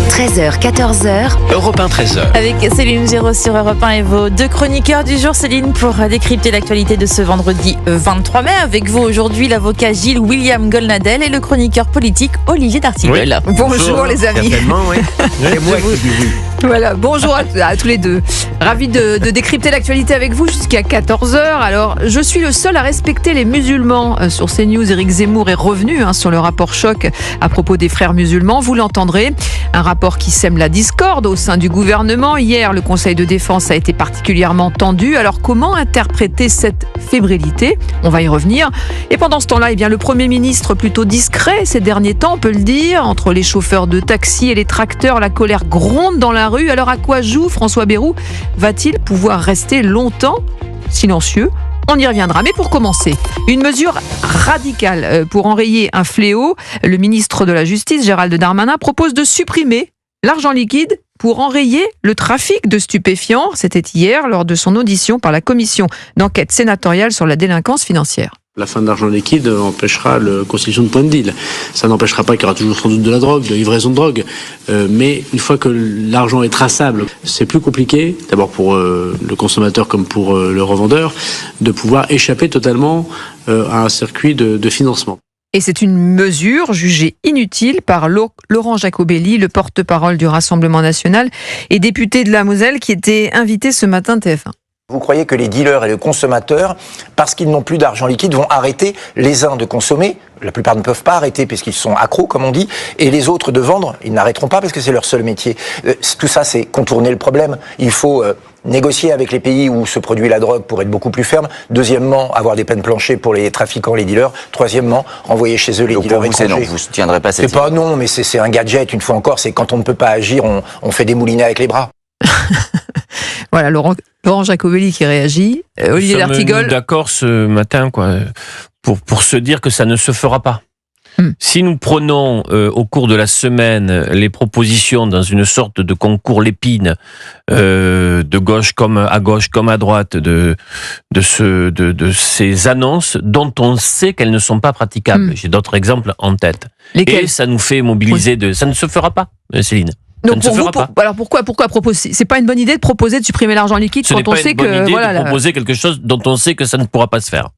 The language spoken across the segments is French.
13h, 14h. Europe 1, 13h. Avec Céline Géraud sur Europe 1 et vos deux chroniqueurs du jour, Céline, pour décrypter l'actualité de ce vendredi 23 mai. Avec vous aujourd'hui, l'avocat Gilles William Goldnadel et le chroniqueur politique Olivier D'Artigol. Oui. Bonjour les amis. Oui. C'est moi qui dis oui. Voilà, bonjour à tous les deux. Ravi de décrypter l'actualité avec vous jusqu'à 14h. Alors, je suis le seul à respecter les musulmans. Sur CNews, Éric Zemmour est revenu sur le rapport choc à propos des frères musulmans. Vous l'entendrez, un rapport qui sème la discorde au sein du gouvernement. Hier, le Conseil de défense a été particulièrement tendu. Alors, comment interpréter cette fébrilité ? On va y revenir. Et pendant ce temps-là, le Premier ministre, plutôt discret ces derniers temps, on peut le dire, entre les chauffeurs de taxi et les tracteurs, la colère gronde dans la rue. Alors à quoi joue François Bayrou ? Va-t-il pouvoir rester longtemps silencieux ? On y reviendra. Mais pour commencer, une mesure radicale pour enrayer un fléau. Le ministre de la Justice, Gérald Darmanin, propose de supprimer l'argent liquide pour enrayer le trafic de stupéfiants. C'était hier lors de son audition par la commission d'enquête sénatoriale sur la délinquance financière. La fin de l'argent liquide empêchera la constitution de points de deal. Ça n'empêchera pas qu'il y aura toujours sans doute de la drogue, de livraison de drogue. Mais une fois que l'argent est traçable, c'est plus compliqué, d'abord pour le consommateur comme pour le revendeur, de pouvoir échapper totalement à un circuit de financement. Et c'est une mesure jugée inutile par Laurent Jacobelli, le porte-parole du Rassemblement national et député de la Moselle, qui était invité ce matin de TF1. Vous croyez que les dealers et les consommateurs, parce qu'ils n'ont plus d'argent liquide, vont arrêter les uns de consommer ? La plupart ne peuvent pas arrêter puisqu'ils sont accros, comme on dit, et les autres de vendre, ils n'arrêteront pas parce que c'est leur seul métier. Tout ça, c'est contourner le problème. Il faut négocier avec les pays où se produit la drogue pour être beaucoup plus ferme. Deuxièmement, avoir des peines planchées pour les trafiquants, les dealers. Troisièmement, envoyer chez eux les dealers étrangers. Non, vous ne tiendrez pas cette idée. C'est pas non, mais c'est un gadget. Une fois encore, c'est quand on ne peut pas agir, on fait des moulinets avec les bras. Voilà, Laurent Jacobelli qui réagit. Olivier D'Artigol. D'accord ce matin, pour se dire que ça ne se fera pas. Si nous prenons au cours de la semaine les propositions dans une sorte de concours Lépine, de gauche comme à droite, de ces annonces dont on sait qu'elles ne sont pas praticables. J'ai d'autres exemples en tête. Lesquels ? Et ça nous fait mobiliser ça ne se fera pas, Céline. Donc pour vous, alors pourquoi proposer ? C'est pas une bonne idée de proposer de supprimer l'argent liquide quand on sait que de proposer quelque chose dont on sait que ça ne pourra pas se faire.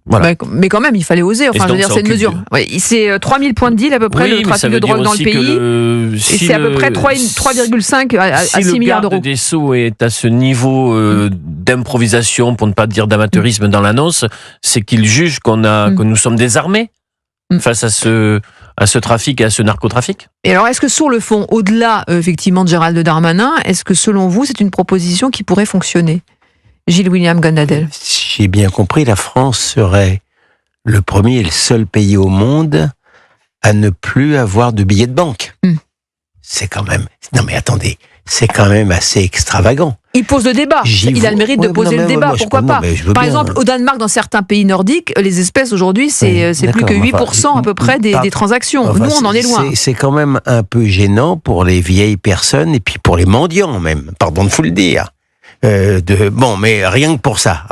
Voilà. Mais quand même, il fallait oser. Enfin, je veux dire, c'est une mesure. Oui, c'est 3000 points de deal à peu près, le trafic de drogue dans le pays. Et c'est à peu près 3,5 à 6 milliards d'euros. Si le garde des Sceaux est à ce niveau d'improvisation, pour ne pas dire d'amateurisme dans l'annonce, c'est qu'il juge que nous sommes désarmés face à ce trafic et à ce narcotrafic. Et alors, est-ce que sur le fond, au-delà effectivement de Gérald Darmanin, est-ce que selon vous, c'est une proposition qui pourrait fonctionner ? Gilles William Goldnadel. Si j'ai bien compris, la France serait le premier et le seul pays au monde à ne plus avoir de billets de banque. C'est quand même... Non mais attendez, c'est quand même assez extravagant. Il pose le débat. Il a le mérite de poser le débat. Pourquoi pas ? Par exemple, au Danemark, dans certains pays nordiques, les espèces aujourd'hui, c'est plus que 8% à peu près des transactions. Nous, on en est loin. C'est quand même un peu gênant pour les vieilles personnes et puis pour les mendiants même. Pardon de vous le dire. Mais rien que pour ça.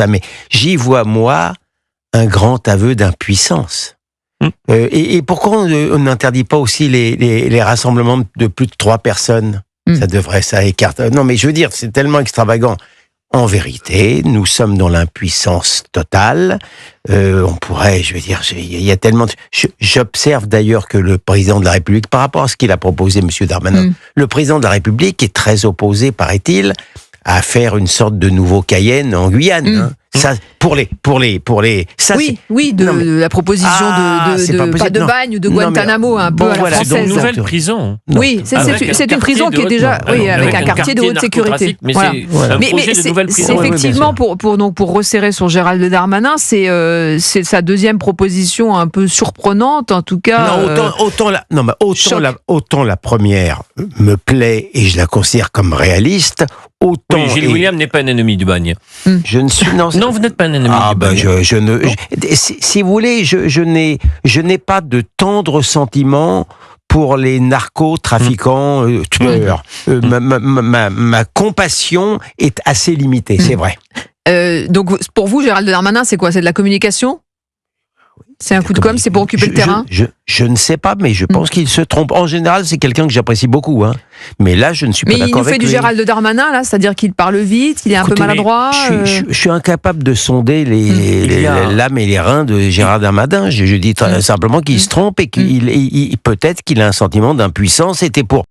Mais j'y vois, moi, un grand aveu d'impuissance. Et pourquoi on n'interdit pas aussi les rassemblements de plus de 3 personnes ? Ça écarte. Non, mais je veux dire, c'est tellement extravagant. En vérité, nous sommes dans l'impuissance totale. On pourrait, je veux dire, il y a tellement... J'observe d'ailleurs que le président de la République, par rapport à ce qu'il a proposé, M. Darmanin, le président de la République est très opposé, paraît-il, à faire une sorte de nouveau Cayenne en Guyane. Ça, pour les. Ça, la proposition de Bagne ou de Guantanamo, un peu à la française. C'est une nouvelle prison. Oui, c'est une prison qui est déjà, avec un quartier de haute sécurité. Mais c'est effectivement pour resserrer sur Gérald Darmanin, c'est sa deuxième proposition un peu surprenante, en tout cas. Autant la première me plaît et je la considère comme réaliste. Gilles William n'est pas un ennemi du bagne. Je ne suis non, vous n'êtes pas un ennemi du bagne. Si vous voulez, je n'ai pas de tendre sentiment pour les narcotrafiquants tueurs. Ma compassion est assez limitée, c'est vrai. Donc pour vous, Gérald Darmanin, c'est quoi ? C'est de la communication ? C'est un coup de com', c'est pour occuper le terrain. Je ne sais pas, mais je pense qu'il se trompe. En général, c'est quelqu'un que j'apprécie beaucoup. Hein. Mais là, je ne suis pas d'accord avec lui. Mais il nous fait du Gérald Darmanin, là, c'est-à-dire qu'il parle vite, il est un peu maladroit. Je suis incapable de sonder l'âme et les reins de Gérald Darmanin. Je dis très simplement qu'il se trompe et qu'il peut-être qu'il a un sentiment d'impuissance. C'était pour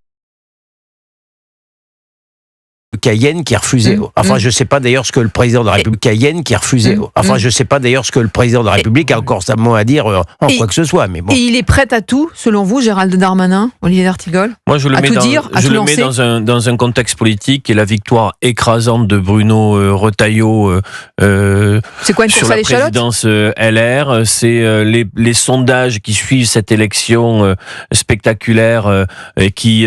Cayenne qui a refusé. Enfin, je sais pas d'ailleurs ce que le président de la République Cayenne qui a refusé. Enfin, je sais pas d'ailleurs ce que le président de la République a encore sa mot à dire en quoi que ce soit. Mais bon. Et il est prêt à tout, selon vous, Gérald Darmanin, Olivier d'Artigol? Moi, je le mets dans un contexte politique et la victoire écrasante de Bruno Retailleau c'est quoi, une sur course à la l'échalote? présidence LR. C'est les sondages qui suivent cette élection spectaculaire qui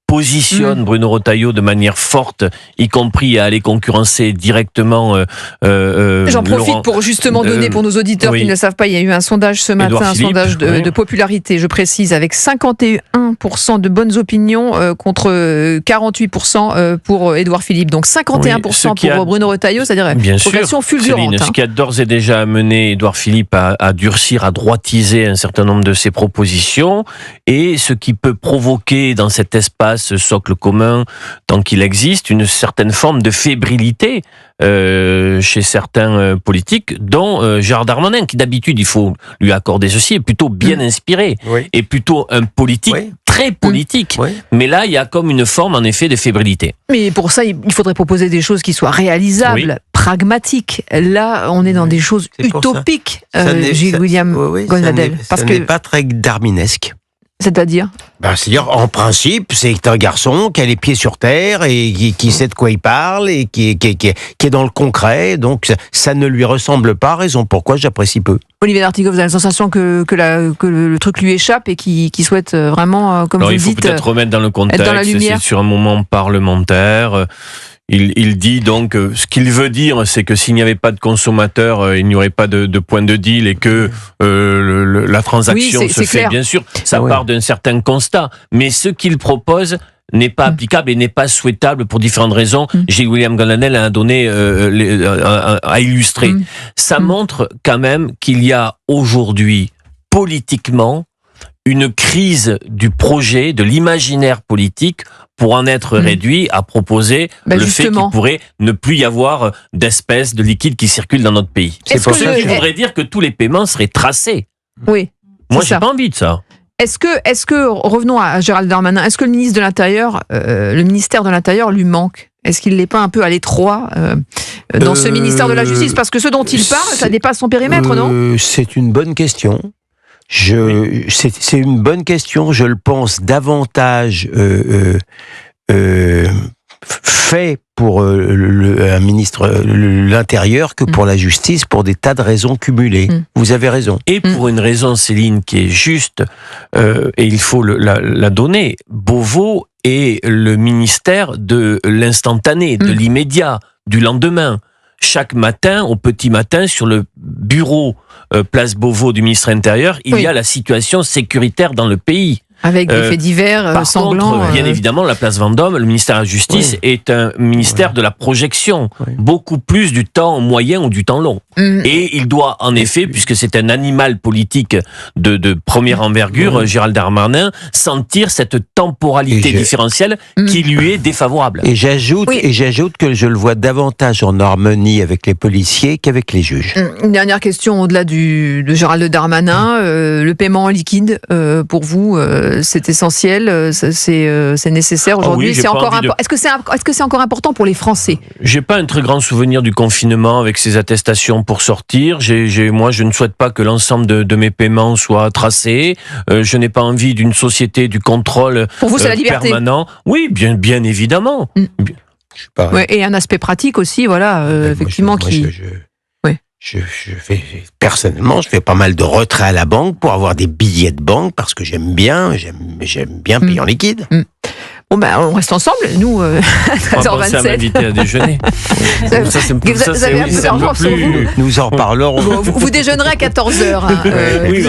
positionne Bruno Retailleau de manière forte, y compris à aller concurrencer directement J'en profite pour justement donner pour nos auditeurs qui ne le savent pas, il y a eu un sondage ce matin, un sondage de popularité, je précise, avec 51% de bonnes opinions contre 48% pour Édouard Philippe. Donc 51% pour Bruno Retailleau, c'est-à-dire une progression fulgurante. Céline, ce qui a d'ores et déjà amené Édouard Philippe à durcir, à droitiser un certain nombre de ses propositions, et ce qui peut provoquer dans cet espace ce socle commun, tant qu'il existe, une certaine forme de fébrilité chez certains politiques, dont Gérald Darmanin, qui d'habitude, il faut lui accorder ceci, est plutôt bien inspiré, et plutôt un politique très politique. Mais là, il y a comme une forme, en effet, de fébrilité. Mais pour ça, il faudrait proposer des choses qui soient réalisables, pragmatiques. Là, on est dans des choses utopiques, Gilles William Goldnadel. Ça n'est pas très darminesque. C'est-à-dire c'est-à-dire, en principe, c'est un garçon qui a les pieds sur terre et qui sait de quoi il parle et qui est dans le concret. Donc, ça ne lui ressemble pas, raison pourquoi j'apprécie peu. Olivier d'Artigol, vous avez la sensation que le truc lui échappe et qu'il souhaite vraiment, comme vous le dites... Il faut peut-être remettre dans le contexte, c'est sur un moment parlementaire... Il dit donc, ce qu'il veut dire, c'est que s'il n'y avait pas de consommateurs, il n'y aurait pas de point de deal et que la transaction se fait, bien sûr. Ça part d'un certain constat. Mais ce qu'il propose n'est pas applicable et n'est pas souhaitable pour différentes raisons. Gilles William Goldnadel a donné, a illustré. Ça montre quand même qu'il y a aujourd'hui, politiquement, une crise du projet, de l'imaginaire politique, pour en être réduit à proposer le fait qu'il pourrait ne plus y avoir d'espèces de liquide qui circulent dans notre pays. C'est pour ça que je voudrais dire que tous les paiements seraient tracés. Oui. Moi, j'ai pas envie de ça. Est-ce que, revenons à Gérald Darmanin, est-ce que le ministre de l'Intérieur, le ministère de l'Intérieur lui manque? Est-ce qu'il n'est pas un peu à l'étroit dans ce ministère de la Justice? Parce que ce dont il parle, ça dépasse son périmètre, non? C'est une bonne question. C'est une bonne question. Je le pense davantage fait pour un ministre de l'Intérieur que pour la justice, pour des tas de raisons cumulées. Vous avez raison. Et pour une raison, Céline, qui est juste, et il faut la donner, Beauvau est le ministère de l'instantané, de l'immédiat, du lendemain. Chaque matin, au petit matin, sur le bureau place Beauvau du ministre intérieur, il y a la situation sécuritaire dans le pays. Avec des faits divers sanglants. Contre, bien évidemment, la place Vendôme, le ministère de la Justice est un ministère de la projection, beaucoup plus du temps moyen ou du temps long. Et il doit, en effet, puisque c'est un animal politique de première envergure, Gérald Darmanin, sentir cette temporalité différentielle qui lui est défavorable. Et j'ajoute que je le vois davantage en harmonie avec les policiers qu'avec les juges. Une dernière question au-delà de Gérald Darmanin, le paiement en liquide, pour vous, c'est essentiel, c'est nécessaire aujourd'hui. Est-ce que c'est encore important pour les Français? J'ai pas un très grand souvenir du confinement avec ces attestations pour sortir. Moi, je ne souhaite pas que l'ensemble de mes paiements soient tracés. Je n'ai pas envie d'une société du contrôle pour vous, c'est la liberté permanent. Oui, bien évidemment. Et un aspect pratique aussi, effectivement, Personnellement, je fais pas mal de retraits à la banque pour avoir des billets de banque parce que j'aime bien payer en liquide. Bon on reste ensemble, nous, à On va penser à 13h27. m'inviter à déjeuner. Vous avez un peu d'argent sur vous. Nous en reparlerons. Bon, vous déjeunerez à 14h. Oui,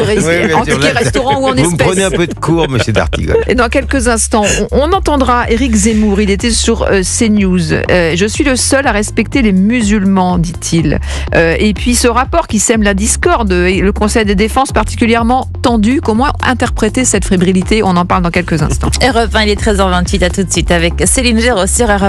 en ticket restaurant ou en Vous me espèces. prenez un peu de cours, monsieur D'Artigol. Et dans quelques instants, on entendra Éric Zemmour. Il était sur CNews. Je suis le seul à respecter les musulmans, dit-il. Et puis ce rapport qui sème la discorde et le Conseil de défense particulièrement tendu. Comment interpréter cette fébrilité ? On en parle dans quelques instants. Europe 1, il est 13h28, à tout de suite avec Céline Géraud sur Europe 1.